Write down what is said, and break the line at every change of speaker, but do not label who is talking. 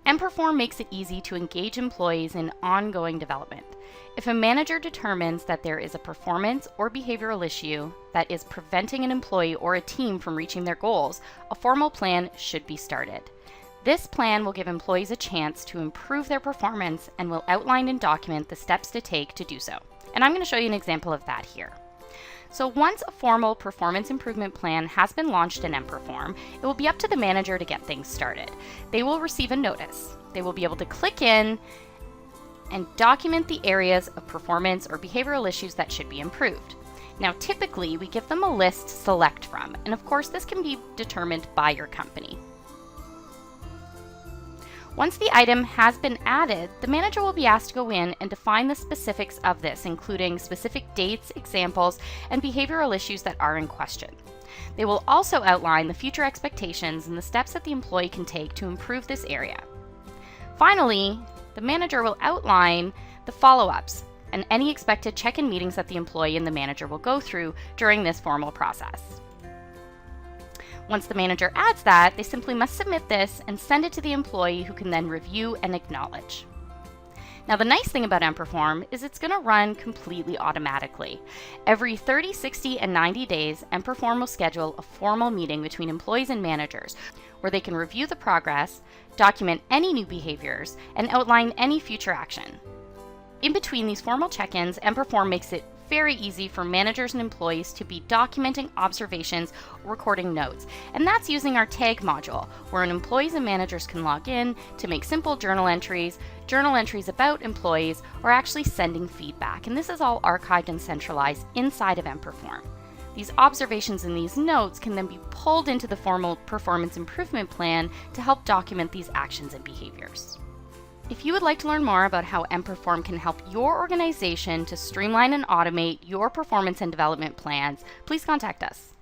emPerform makes it easy to engage employees in ongoing development. If a manager determines that there is a performance or behavioral issue that is preventing an employee or a team from reaching their goals, a formal plan should be started. This plan will give employees a chance to improve their performance and will outline and document the steps to take to do so. And I'm going to show you an example of that here. So once a formal performance improvement plan has been launched in emPerform, it will be up to the manager to get things started. They will receive a notice. They will be able to click in and document the areas of performance or behavioral issues that should be improved. Now, typically, we give them a list to select from, and of course, this can be determined by your company. Once the item has been added, the manager will be asked to go in and define the specifics of this, including specific dates, examples, and behavioral issues that are in question. They will also outline the future expectations and the steps that the employee can take to improve this area. Finally, the manager will outline the follow-ups and any expected check-in meetings that the employee and the manager will go through during this formal process. Once the manager adds that, they simply must submit this and send it to the employee, who can then review and acknowledge. Now, the nice thing about emPerform is it's going to run completely automatically. Every 30, 60, and 90 days, emPerform will schedule a formal meeting between employees and managers where they can review the progress, document any new behaviors, and outline any future action. In between these formal check-ins, emPerform makes it very easy for managers and employees to be documenting observations or recording notes. And that's using our tag module, where employees and managers can log in to make simple journal entries about employees, or actually sending feedback. And this is all archived and centralized inside of emPerform. These observations and these notes can then be pulled into the formal performance improvement plan to help document these actions and behaviors. If you would like to learn more about how emPerform can help your organization to streamline and automate your performance and development plans, please contact us.